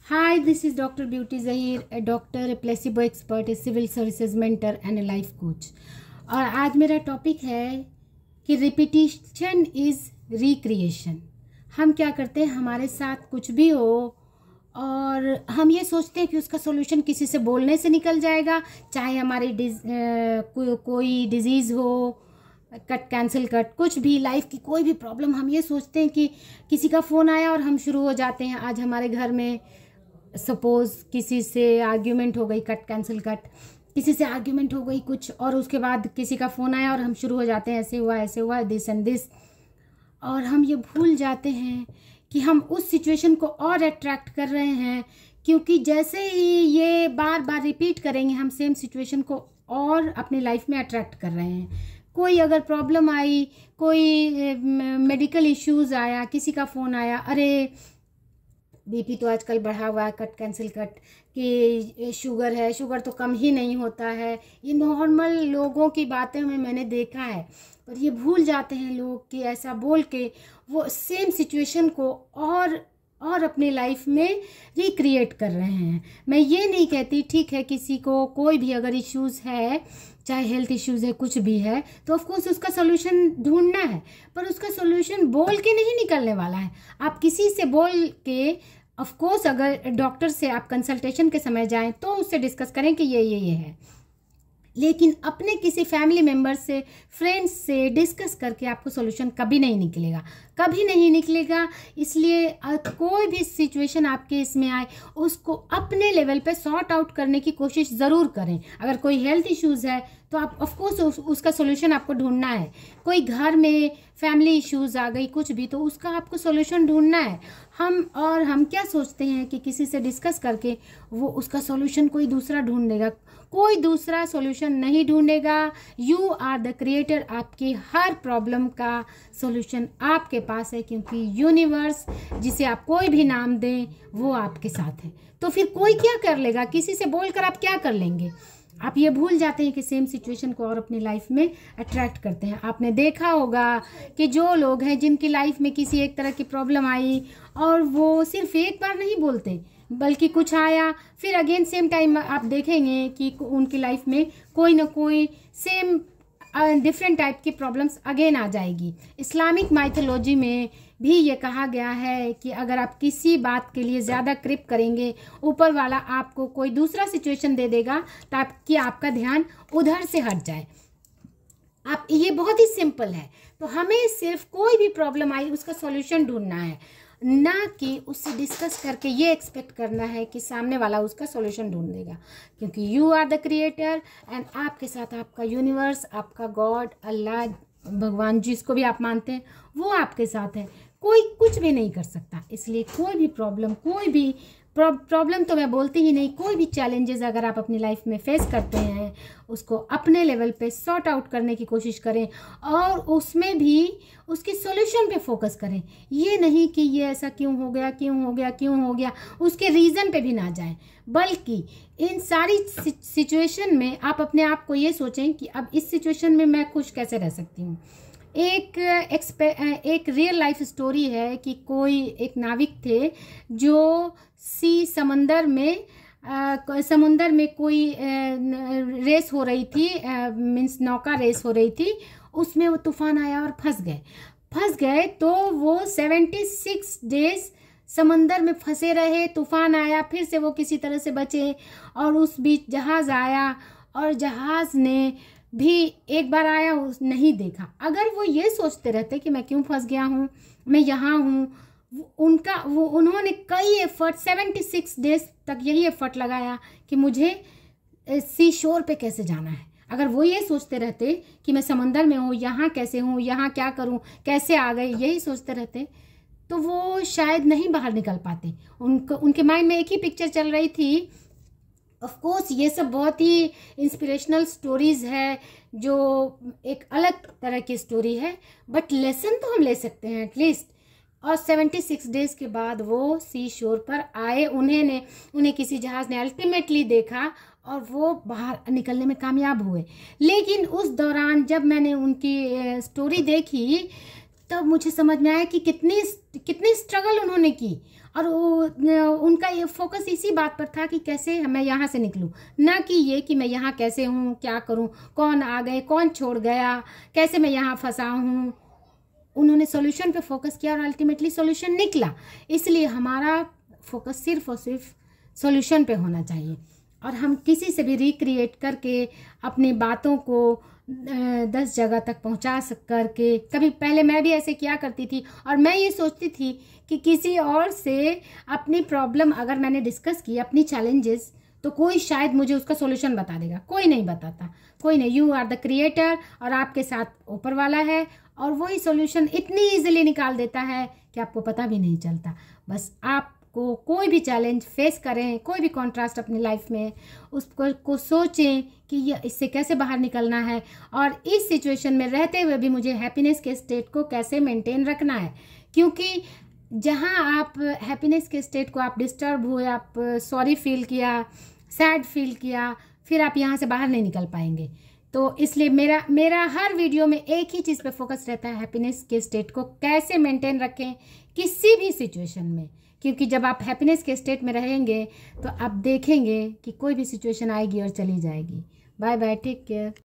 Hi, this is Dr. Beauty Zahir, a doctor, a placebo expert, a civil services mentor and a life coach. और आज मेरा topic है कि repetition is recreation. हम क्या करते हैं, हमारे साथ कुछ भी हो और हम ये सोचते हैं कि उसका सॉल्यूशन किसी से बोलने से निकल जाएगा, चाहे हमारी कोई डिजीज़ हो, कट कैंसिल कट, कुछ भी लाइफ की कोई भी प्रॉब्लम, हम ये सोचते हैं कि किसी का फ़ोन आया और हम शुरू हो जाते हैं। आज हमारे घर में सपोज़ किसी से आर्ग्यूमेंट हो गई, कट कैंसिल कट, किसी से आर्ग्यूमेंट हो गई कुछ, और उसके बाद किसी का फ़ोन आया और हम शुरू हो जाते हैं ऐसे हुआ दिस एंड दिस, और हम ये भूल जाते हैं कि हम उस सिचुएशन को और अट्रैक्ट कर रहे हैं, क्योंकि जैसे ही ये बार बार रिपीट करेंगे हम सेम सिचुएशन को और अपनी लाइफ में अट्रैक्ट कर रहे हैं। कोई अगर प्रॉब्लम आई, कोई मेडिकल इश्यूज़ आया, किसी का फ़ोन आया, अरे बीपी तो आजकल बढ़ा हुआ है, कट कैंसिल कट, कि शुगर है, शुगर तो कम ही नहीं होता है। ये नॉर्मल लोगों की बातें में मैंने देखा है, पर ये भूल जाते हैं लोग कि ऐसा बोल के वो सेम सिचुएशन को और अपनी लाइफ में रिक्रिएट कर रहे हैं। मैं ये नहीं कहती, ठीक है, किसी को कोई भी अगर इश्यूज़ है, चाहे हेल्थ इश्यूज़ है, कुछ भी है, तो ऑफकोर्स उसका सोल्यूशन ढूंढना है, पर उसका सोल्यूशन बोल के नहीं निकलने वाला है। आप किसी से बोल के, ऑफकोर्स अगर डॉक्टर से आप कंसल्टेशन के समय जाएं तो उससे डिस्कस करें कि ये है, लेकिन अपने किसी फैमिली मेम्बर से, फ्रेंड्स से डिस्कस करके आपको सॉल्यूशन कभी नहीं निकलेगा। इसलिए कोई भी सिचुएशन आपके इसमें आए, उसको अपने लेवल पे सॉर्ट आउट करने की कोशिश ज़रूर करें। अगर कोई हेल्थ इश्यूज़ है तो आप ऑफकोर्स उसका सॉल्यूशन आपको ढूंढना है। कोई घर में फैमिली इश्यूज़ आ गई, कुछ भी, तो उसका आपको सॉल्यूशन ढूंढना है। हम क्या सोचते हैं कि किसी से डिस्कस करके वो उसका सॉल्यूशन कोई दूसरा ढूंढ लेगा। कोई दूसरा सॉल्यूशन नहीं ढूंढेगा। You are the creator. आपकी हर प्रॉब्लम का सॉल्यूशन आपके पास है, क्योंकि यूनिवर्स, जिसे आप कोई भी नाम दें, वो आपके साथ है। तो फिर कोई क्या कर लेगा, किसी से बोलकर आप क्या कर लेंगे। आप ये भूल जाते हैं कि सेम सिचुएशन को और अपनी लाइफ में अट्रैक्ट करते हैं। आपने देखा होगा कि जो लोग हैं जिनकी लाइफ में किसी एक तरह की प्रॉब्लम आई और वो सिर्फ एक बार नहीं बोलते, बल्कि कुछ आया, फिर अगेन सेम टाइम आप देखेंगे कि उनकी लाइफ में कोई ना कोई सेम डिफरेंट टाइप की प्रॉब्लम्स अगेन आ जाएगी। इस्लामिक माइथोलॉजी में भी ये कहा गया है कि अगर आप किसी बात के लिए ज़्यादा क्रिप करेंगे, ऊपर वाला आपको कोई दूसरा सिचुएशन दे देगा ताकि आपका ध्यान उधर से हट जाए। आप, ये बहुत ही सिंपल है। तो हमें सिर्फ कोई भी प्रॉब्लम आई उसका सॉल्यूशन ढूंढना है, ना कि उससे डिस्कस करके ये एक्सपेक्ट करना है कि सामने वाला उसका सॉल्यूशन ढूंढ देगा, क्योंकि you are the creator and आपके साथ आपका यूनिवर्स, आपका गॉड, अल्लाह, भगवान, जिसको भी आप मानते हैं, वो आपके साथ है। कोई कुछ भी नहीं कर सकता। इसलिए कोई भी प्रॉब्लम तो मैं बोलती ही नहीं, कोई भी चैलेंजेस अगर आप अपनी लाइफ में फेस करते हैं, उसको अपने लेवल पे सॉर्ट आउट करने की कोशिश करें और उसमें भी उसकी सॉल्यूशन पे फोकस करें। ये नहीं कि ये ऐसा क्यों हो गया, उसके रीज़न पे भी ना जाएं, बल्कि इन सारी सिचुएशन में आप अपने आप को ये सोचें कि अब इस सिचुएशन में मैं खुश कैसे रह सकती हूँ। एक रियल लाइफ स्टोरी है कि कोई एक नाविक थे जो समुंदर में कोई रेस हो रही थी, मीन्स नौका रेस हो रही थी। उसमें वो तूफान आया और फंस गए। तो वो 76 डेज समंदर में फंसे रहे। तूफान आया, फिर से वो किसी तरह से बचे, और उस बीच जहाज़ आया और जहाज़ ने भी एक बार आया, नहीं देखा। अगर वो ये सोचते रहते कि मैं क्यों फंस गया हूँ, मैं यहाँ हूँ, उन्होंने कई एफर्ट, 76 डेज तक यही एफर्ट लगाया कि मुझे सी शोर पे कैसे जाना है। अगर वो ये सोचते रहते कि मैं समंदर में हूँ, यहाँ कैसे हूँ, यहाँ क्या करूँ, कैसे आ गए, यही सोचते रहते, तो वो शायद नहीं बाहर निकल पाते। उनके माइंड में एक ही पिक्चर चल रही थी। ऑफ कोर्स ये सब बहुत ही इंस्पिरेशनल स्टोरीज है, जो एक अलग तरह की स्टोरी है, बट लेसन तो हम ले सकते हैं एटलीस्ट। और 76 डेज के बाद वो सी शोर पर आए। उन्हें किसी जहाज़ ने अल्टीमेटली देखा और वो बाहर निकलने में कामयाब हुए। लेकिन उस दौरान जब मैंने उनकी स्टोरी देखी, तब मुझे समझ में आया कि कितनी स्ट्रगल उन्होंने की। और उनका ये फोकस इसी बात पर था कि कैसे मैं यहाँ से निकलूँ, ना कि ये कि मैं यहाँ कैसे हूँ, क्या करूँ, कौन आ गए, कौन छोड़ गया, कैसे मैं यहाँ फंसा हूँ। उन्होंने सॉल्यूशन पे फोकस किया और अल्टीमेटली सॉल्यूशन निकला। इसलिए हमारा फोकस सिर्फ और सिर्फ सॉल्यूशन पे होना चाहिए, और हम किसी से भी रिक्रिएट करके अपनी बातों को 10 जगह तक पहुंचा करके, कभी पहले मैं भी ऐसे किया करती थी, और मैं ये सोचती थी कि किसी और से अपनी प्रॉब्लम अगर मैंने डिस्कस की, अपनी चैलेंजेस, तो कोई शायद मुझे उसका सॉल्यूशन बता देगा। कोई नहीं बताता, कोई नहीं। यू आर द क्रिएटर, और आपके साथ ऊपर वाला है, और वही सॉल्यूशन इतनी इजीली निकाल देता है कि आपको पता भी नहीं चलता। बस आपको कोई भी चैलेंज फेस करें, कोई भी कॉन्ट्रास्ट अपनी लाइफ में, उसको सोचें कि ये इससे कैसे बाहर निकलना है, और इस सिचुएशन में रहते हुए भी मुझे हैप्पीनेस के स्टेट को कैसे मेंटेन रखना है। क्योंकि जहाँ आप हैप्पीनेस के स्टेट को आप डिस्टर्ब हुए, आप सॉरी फील किया, सैड फील किया, फिर आप यहाँ से बाहर नहीं निकल पाएंगे। तो इसलिए मेरा हर वीडियो में एक ही चीज़ पे फोकस रहता है, हैप्पीनेस के स्टेट को कैसे मेंटेन रखें किसी भी सिचुएशन में। क्योंकि जब आप हैप्पीनेस के स्टेट में रहेंगे तो आप देखेंगे कि कोई भी सिचुएशन आएगी और चली जाएगी। Bye bye, take care.